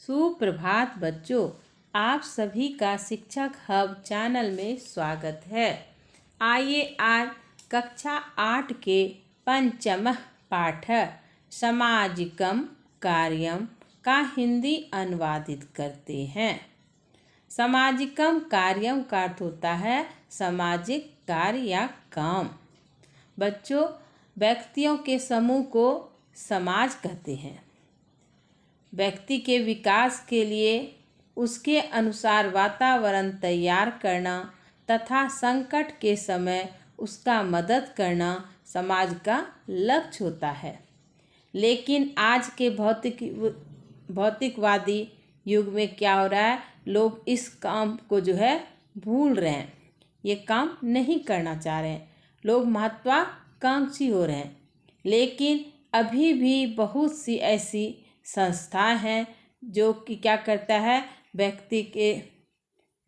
सुप्रभात बच्चों, आप सभी का शिक्षक हब चैनल में स्वागत है। आइए आज कक्षा 8 के पंचम पाठ सामाजिकम कार्यम का हिंदी अनुवादित करते हैं। सामाजिकम कार्यम का अर्थ होता है सामाजिक कार्य या काम। बच्चों, व्यक्तियों के समूह को समाज कहते हैं। व्यक्ति के विकास के लिए उसके अनुसार वातावरण तैयार करना तथा संकट के समय उसका मदद करना समाज का लक्ष्य होता है। लेकिन आज के भौतिकवादी युग में क्या हो रहा है, लोग इस काम को भूल रहे हैं। ये काम नहीं करना चाह रहे हैं। लोग महत्वाकांक्षी हो रहे हैं। लेकिन अभी भी बहुत सी ऐसी संस्थाएं हैं जो कि क्या करता है, व्यक्ति के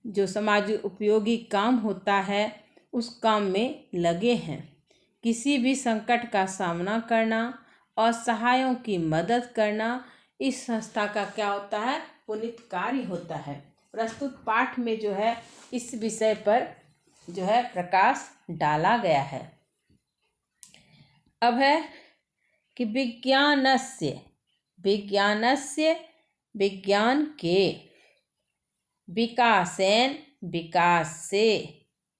जो समाज उपयोगी काम होता है उस काम में लगे हैं। किसी भी संकट का सामना करना और असहायों की मदद करना इस संस्था का क्या होता है, पुनीत कार्य होता है। प्रस्तुत पाठ में इस विषय पर प्रकाश डाला गया है। अब है कि विज्ञान के विकास से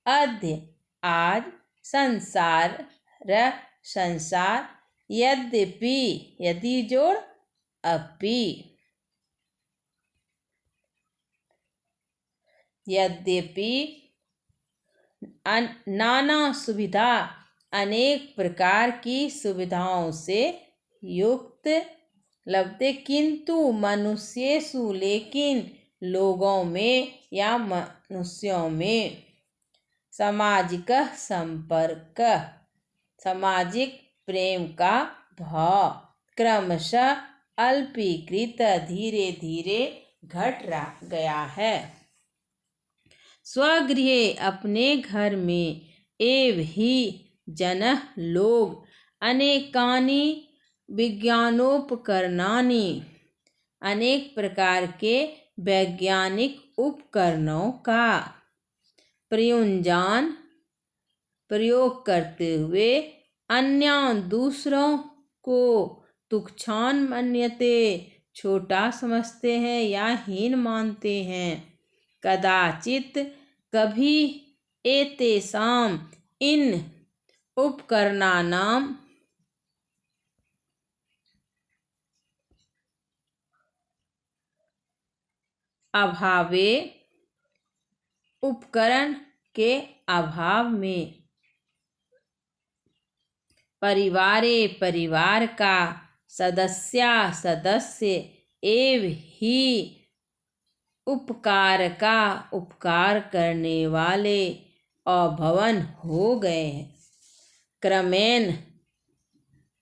अद्य आज संसार यद्यपि नाना सुविधा अनेक प्रकार की सुविधाओं से युक्त लभते, किंतु मनुष्येषु लेकिन लोगों में या मनुष्यों में सामाजिक संपर्क सामाजिक प्रेम का भाव क्रमशः अल्पीकृत धीरे धीरे घट गया है। स्वगृहे अपने घर में एव ही जन लोग अनेकानि विज्ञानोपकरणानि अनेक प्रकार के वैज्ञानिक उपकरणों का प्रयोग करते हुए अन्य दूसरों को तुच्छान मन्यते छोटा समझते हैं या हीन मानते हैं। कदाचित कभी एतेषां इन उपकरणानां अभावे उपकरण के अभाव में परिवार का सदस्य एवं ही उपकार करने वाले अभवन हो गए हैं।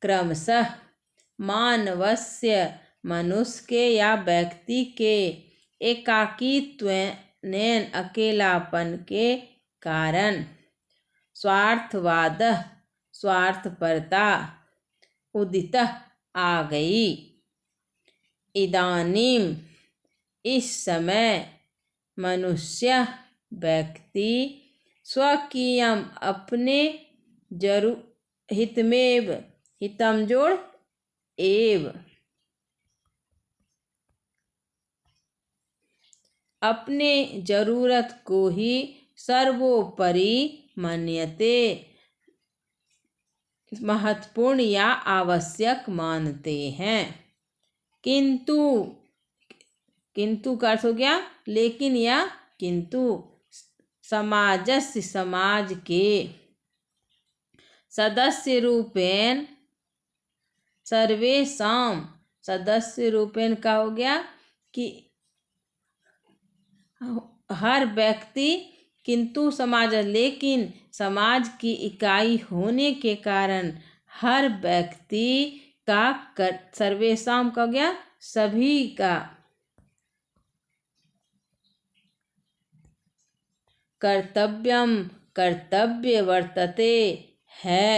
क्रमशः मनुष्य के या व्यक्ति के एकाकीत्वेन अकेलापन के कारण स्वार्थपरता उदित आ गई। इदानीम इस समय मनुष्य व्यक्ति स्वकीयम अपने अपने जरूरत को ही सर्वोपरि मन्यते महत्वपूर्ण या आवश्यक मानते हैं। किंतु का अर्थ हो गया लेकिन या किंतु समाज के सदस्य रूपेण का हो गया कि हर व्यक्ति, किंतु समाज लेकिन समाज की इकाई होने के कारण हर व्यक्ति का सर्वेषां का हो गया सभी का कर्तव्य वर्तते है।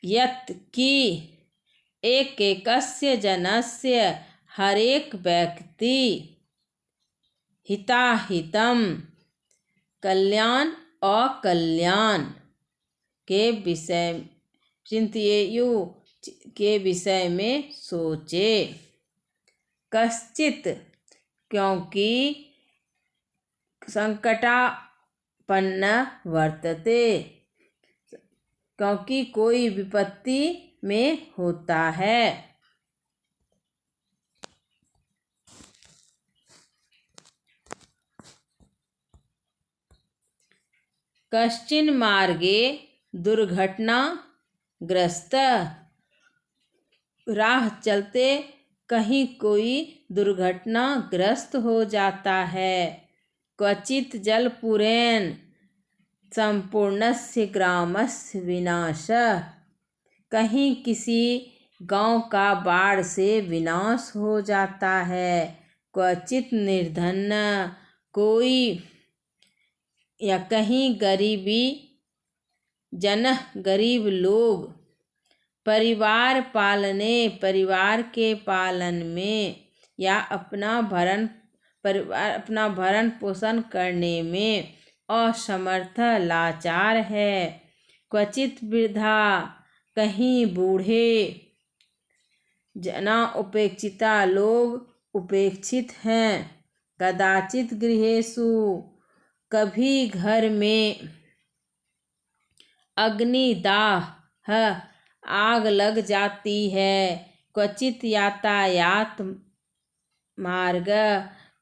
यत् कि एकैकस्य जनस्य हरेक व्यक्ति हिताहितम कल्याण अकल्याण के विषय चिंतयेयु के विषय में सोचे। कश्चित क्योंकि संकटापन्न वर्तते क्योंकि कोई विपत्ति में होता है। कश्चिन मार्गे दुर्घटनाग्रस्त राह चलते कहीं कोई दुर्घटनाग्रस्त हो जाता है। क्वचित जलपूरेण संपूर्णस्य ग्रामस्य विनाशः कहीं किसी गांव का बाढ़ से विनाश हो जाता है। क्वचित निर्धन कोई या कहीं गरीब लोग परिवार के पालन में या अपना भरण पोषण करने में असमर्थ लाचार है। क्वचित वृद्धा कहीं बूढ़े जना उपेक्षिता लोग उपेक्षित हैं। कदाचित गृहेषु कभी घर में अग्निदाह आग लग जाती है। क्वचित यातायात मार्ग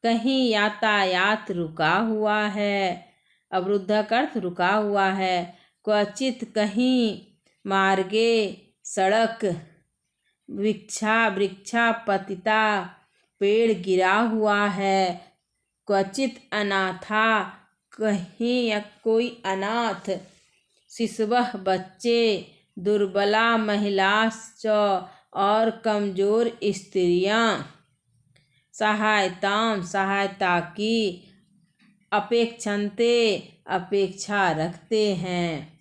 कहीं यातायात रुका हुआ है। अवरुद्ध अर्थ रुका हुआ है। क्वचित कहीं मार्गे सड़क वृक्षा पतिता पेड़ गिरा हुआ है। क्वचित अनाथा कहीं या कोई अनाथ शिशवः बच्चे दुर्बला महिलाश्च और कमजोर स्त्रियां सहायता की अपेक्षा रखते हैं।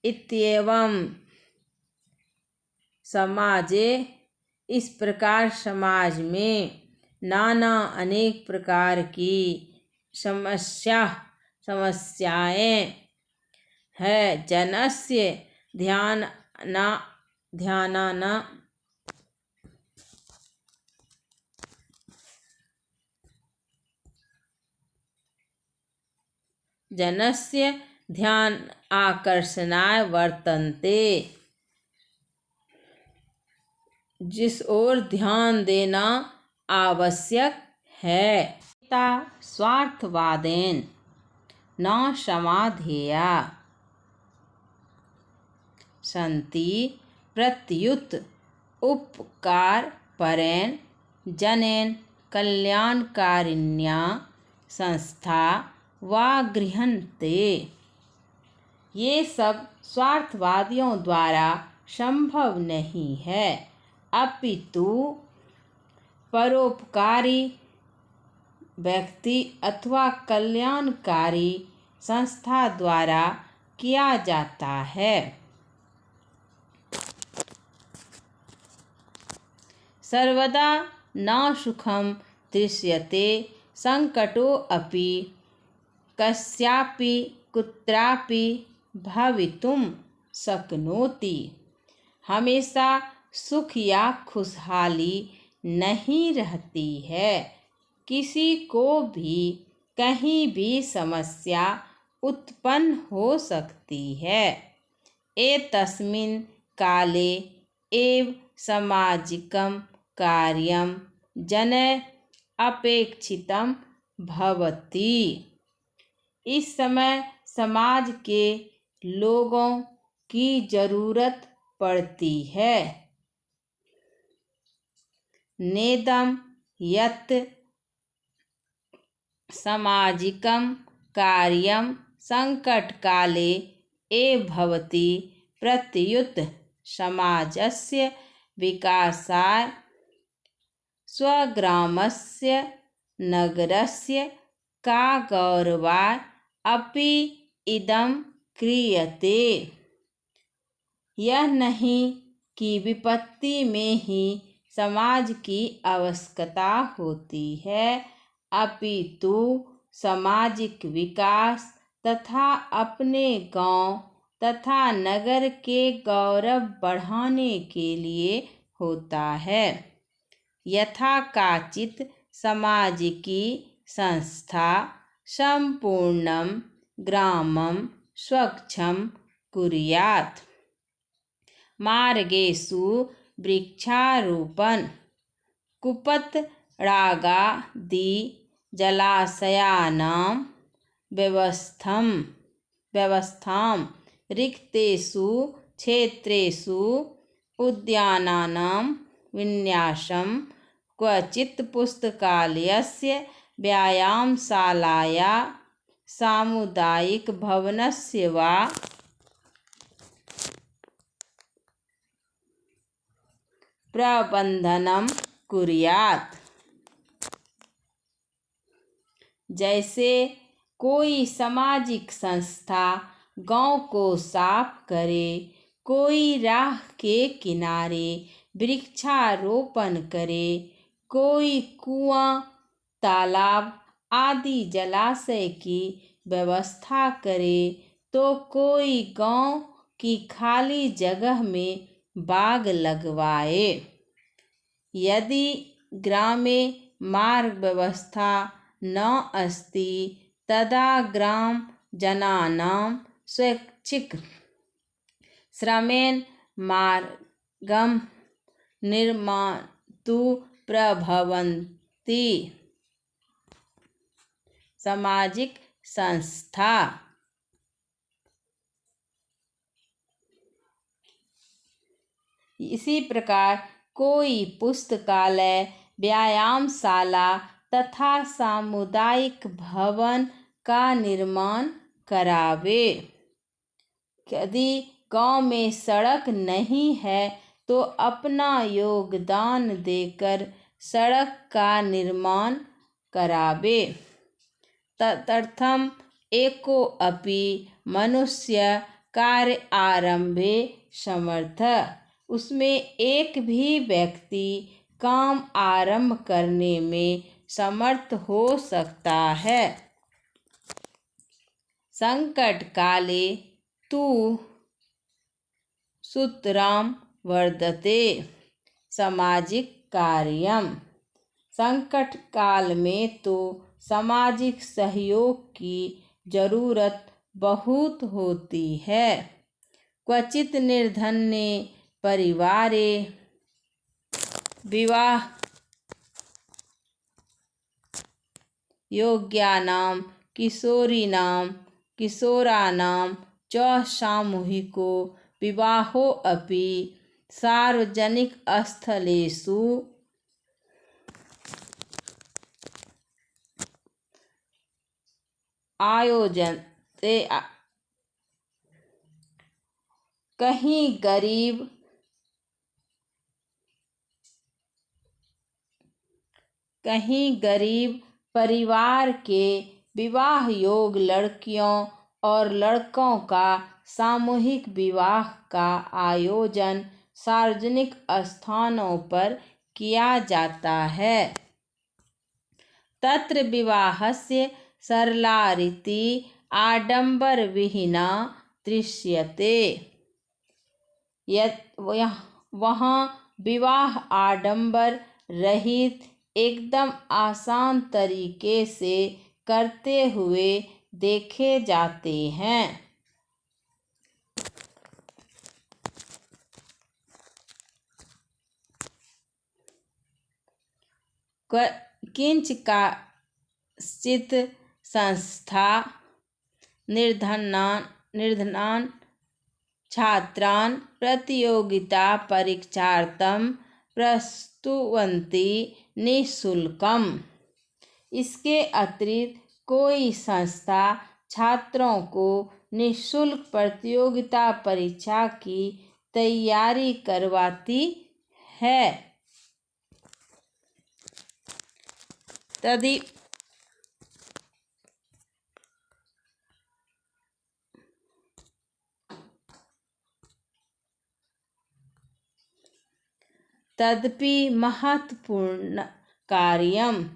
इत्येवं समाजे इस प्रकार समाज में नाना अनेक प्रकार की समस्याएं है। जनस्य ध्यान आकर्षणाय वर्तन्ते जिस ओर ध्यान देना आवश्यक है। स्वार्थवादेन न समाधेया सन्ति प्रत्युत उपकारपरेण जनेन कल्याणकारिण्या संस्था वा गृह्णन्ते। ये सब स्वार्थवादियों द्वारा संभव नहीं है, अपितु परोपकारी व्यक्ति अथवा कल्याणकारी संस्था द्वारा किया जाता है। सर्वदा न सुखम दृश्यते संकटो अपि कस्यापि कुत्रापि भवितुम शक्नोति। हमेशा सुख या खुशहाली नहीं रहती है। किसी को भी कहीं भी समस्या उत्पन्न हो सकती है। एतस्मिन् काले एव सामाजिकं कार्यं जनैः अपेक्षितं भवति। इस समय समाज के लोगों की जरूरत पड़ती है। नेदं यत् सामाजिकं कार्यं संकटकाले एव भवति प्रत्युत समाजस्य विकासाय स्वग्रामस्य नगरस्य का गौरवाय अपि इदं क्रियते। यह नहीं कि विपत्ति में ही समाज की आवश्यकता होती है, अपितु सामाजिक विकास तथा अपने गांव तथा नगर के गौरव बढ़ाने के लिए होता है। यथा काचित सामाजिकी संस्था संपूर्णं ग्रामं स्वच्छं कुर्यात्। मार्गेषु वृक्षारोपण कुपतडागादि जलाशयानां व्यवस्थां रिक्तेषु क्षेत्रेषु उद्यानानां विन्यासं क्वचित् पुस्तकालयस्य व्यायामशालाया सामुदायिकभवनस्य वा प्रबंधनं कुर्यात्। जैसे कोई सामाजिक संस्था गांव को साफ करे, कोई राह के किनारे वृक्षारोपण करे, कोई कुआं, तालाब आदि जलाशय की व्यवस्था करे, तो कोई गांव की खाली जगह में बाग लगवाए। यदि ग्रामे मार्ग व्यवस्था न अस्ति तदा ग्राम जनानां स्वैच्छिक श्रमेण मार्गं निर्मातुं प्रभवन्ति। सामाजिक संस्था इसी प्रकार कोई पुस्तकालय, व्यायामशाला तथा सामुदायिक भवन का निर्माण करावे। यदि गांव में सड़क नहीं है तो अपना योगदान देकर सड़क का निर्माण करावे। तदर्थम एको अपि मनुष्य कार्य आरंभे समर्थ। उसमें एक भी व्यक्ति काम आरंभ करने में समर्थ हो सकता है। संकट काले तु सूत्रं वर्धते सामाजिक कार्यम। संकट काल में तो सामाजिक सहयोग की जरूरत बहुत होती है। क्वचित निर्धने परिवारे विवाह योग्यानां किशोराणां च सामूहिको विवाहो अपि सार्वजनिक स्थलेषु आयोज्यते। कहीं गरीब परिवार के विवाह योग्य लड़कियों और लड़कों का सामूहिक विवाह का आयोजन सार्वजनिक स्थानों पर किया जाता है। तत्र विवाहस्य सरला रीतिः आडंबरविहीना दृश्यते। वहाँ विवाह आडंबर रहित एकदम आसान तरीके से करते हुए देखे जाते हैं। किंच काचित् संस्था निर्धनान् छात्रान् प्रतियोगिता परीक्षार्थं प्रस्तुवन्ति निःशुल्कम्। इसके अतिरिक्त कोई संस्था छात्रों को निःशुल्क प्रतियोगिता परीक्षा की तैयारी करवाती है। तदपि महत्वपूर्ण कार्यम।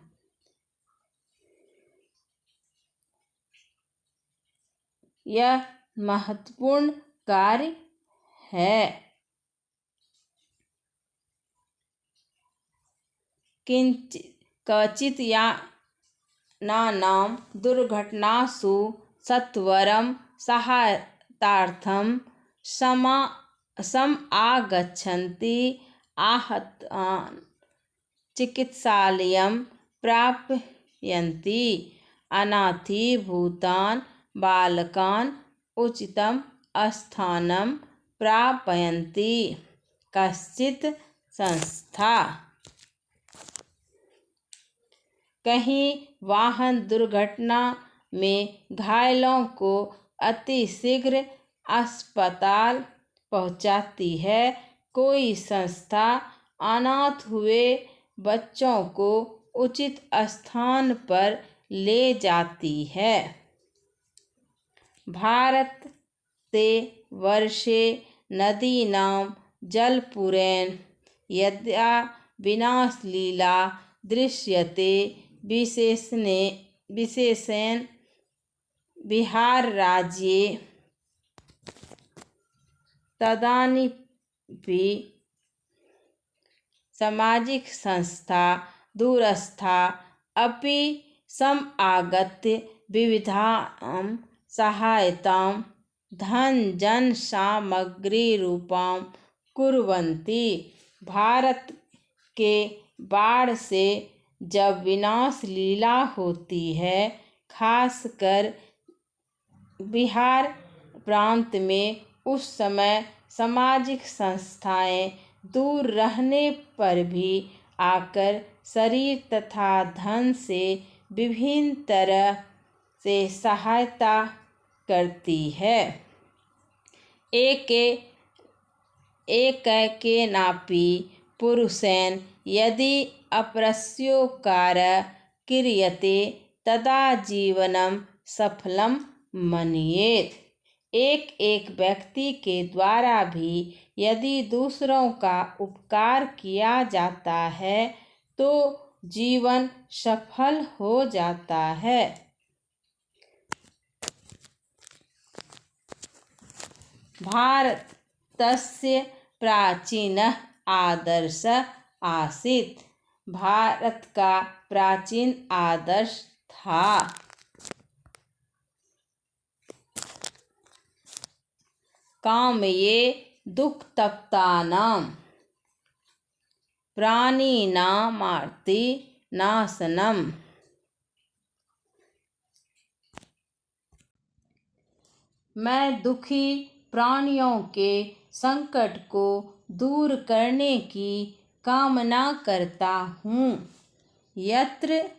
यह महत्वपूर्ण कार्य है। कचित यानानां दुर्घटनासु सत्वरं सहायतार्थं समागच्छन्ति आहतान् चिकित्सालयं प्रापयन्ति। अनाथीभूतान् बालकान् उचितं स्थानं प्रापयन्ति। कश्चित् संस्था कहीं वाहन दुर्घटना में घायलों को अतिशीघ्र अस्पताल पहुंचाती है। कोई संस्था अनाथ हुए बच्चों को उचित स्थान पर ले जाती है। भारते वर्षे नदीनां जलपूरेण यदा विनाशलीला दृश्यते विशेषेण बिहारराज्ये तदानीपि सामाजिक संस्था दूरस्था अपि समागत्य विविधां सहायतां धन-जन-सामग्रीरूपां कुर्वन्ति। भारत के बाढ़ से जब विनाश लीला होती है, खासकर बिहार प्रांत में, उस समय सामाजिक संस्थाएं दूर रहने पर भी आकर शरीर तथा धन से विभिन्न तरह से सहायता करती है। एकेनापि पुरुषेण यदि अपरस्योपकारः क्रियते तदा जीवनं सफलं मन्येत। एक एक व्यक्ति के द्वारा भी यदि दूसरों का उपकार किया जाता है तो जीवन सफल हो जाता है। भारतस्य प्राचीनः आदर्शः आसीत्। भारत का प्राचीन आदर्श था कामये दुःखतप्तानां प्राणिनामार्तिनाशनम्। मैं दुखी प्राणियों के संकट को दूर करने की कामना करता हूँ। यत्र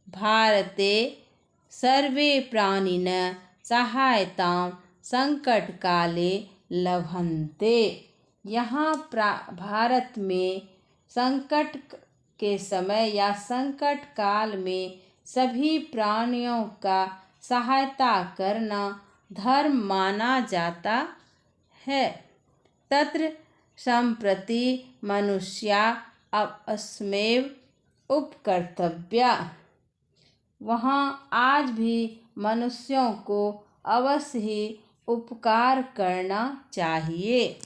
भारते सर्वे प्राणिनः सहायतां संकटकाले लभन्ते। यहाँ भारत में संकट के समय या संकट काल में सभी प्राणियों का सहायता करना धर्म माना जाता है। तत्र सम्प्रति मनुष्या अवश्यमेव उपकर्तव्या। वहाँ आज भी मनुष्यों को अवश्य ही उपकार करना चाहिए।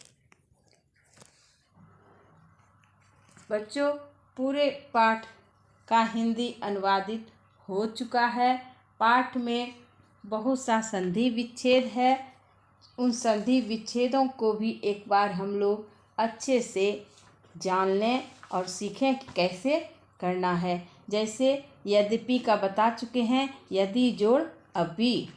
बच्चों, पूरे पाठ का हिंदी अनुवादित हो चुका है। पाठ में बहुत सा संधि विच्छेद है। उन संधि विच्छेदों को भी एक बार हम लोग अच्छे से जान लें और सीखें कि कैसे करना है। जैसे यद्यपि का बता चुके हैं, यदि जोड़ अपि।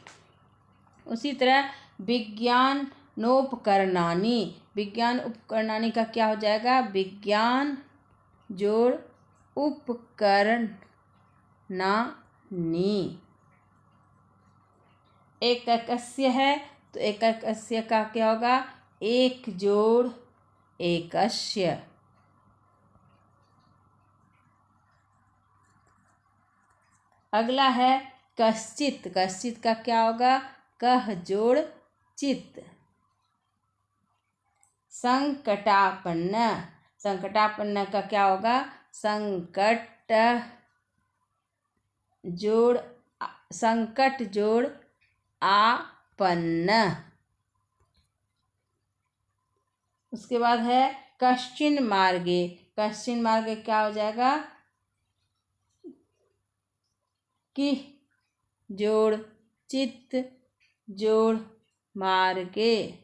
उसी तरह विज्ञानोपकरणानि, विज्ञान उपकरणानि का क्या हो जाएगा? विज्ञान जोड़ उपकरणानि। एककस्य है तो एककस्य का क्या होगा? एक जोड़ एकस्य। अगला है कश्चित्। कश्चित् का क्या होगा? कह जोड़ चित्। संकटापन्न। संकटापन्न का क्या होगा? संकट जोड़ आपन्न। उसके बाद है कश्चिन मार्गे। कश्चिन मार्गे क्या हो जाएगा? कि जोड़ चित्त जोड़ मार्गे।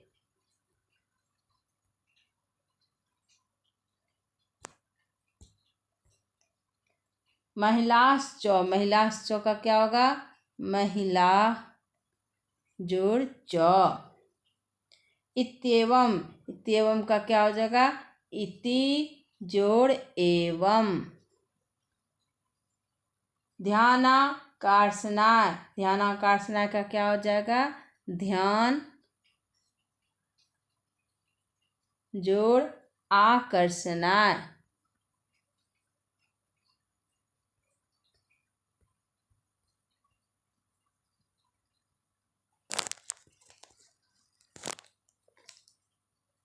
महिलाश्च। महिलाश्च का क्या होगा? महिला जोड़ च। इत्येवम। इत्येवम का क्या हो जाएगा? इति जोड़ एवं। ध्यानाकर्षणाय। ध्यानाकर्षणाय का क्या हो जाएगा? ध्यान जोड़ आकर्षणाय।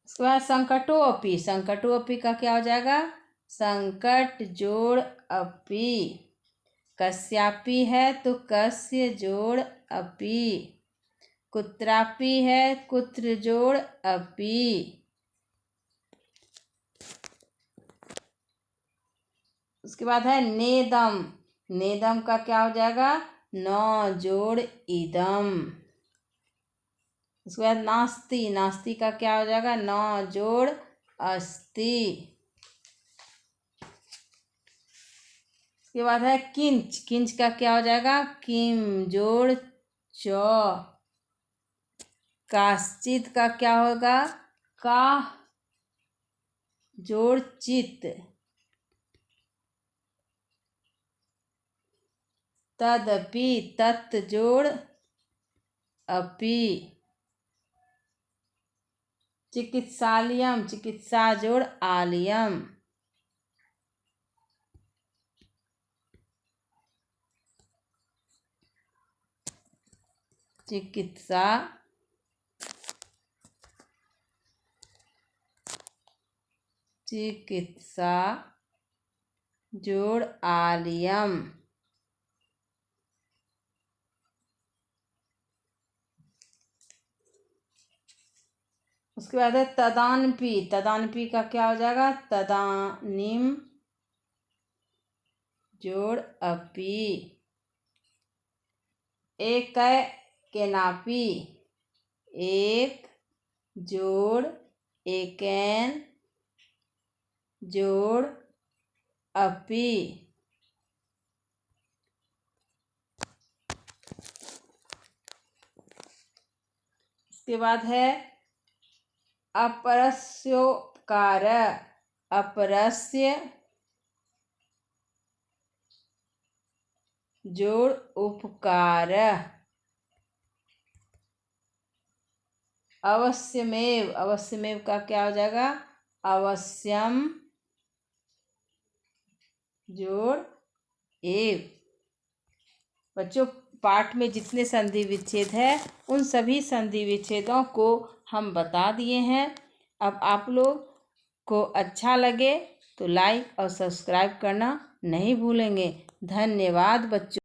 उसके बाद संकटोपि। संकटोपि का क्या हो जाएगा? संकट जोड़ अपि। कस्यापि है तो कस्य जोड़ अपि। कुत्रापि है कुत्र जोड़ अपि। उसके बाद है नेदम। नेदम का क्या हो जाएगा? न जोड़ इदम। उसके बाद नास्ति। नास्ति का क्या हो जाएगा? न जोड़ अस्ति। उसके बाद है किंच। किंच का क्या हो जाएगा? किम जोड़ च। काश्चित का क्या होगा? का जोड़ चित। तदपि तत् जोड़ अपि। चिकित्सालयम। चिकित्सा जोड़ आलयम। चिकित्सा चिकित्सा जोड़ आलयम। उसके बाद है तदानपि। तदानपि का क्या हो जाएगा? तदानीम जोड़ अपि। एक केनापि। एक जोड़ एकेन जोड़ अपि। इसके बाद है अपरस्योपकार। अपरस्य जोड़ उपकार। अवश्यमेव। अवश्यमेव का क्या हो जाएगा? अवश्यम जोड़ एव। बच्चों, पाठ में जितने संधि विच्छेद है उन सभी संधि विच्छेदों को हम बता दिए हैं। अब आप लोग को अच्छा लगे तो लाइक और सब्सक्राइब करना नहीं भूलेंगे। धन्यवाद बच्चों।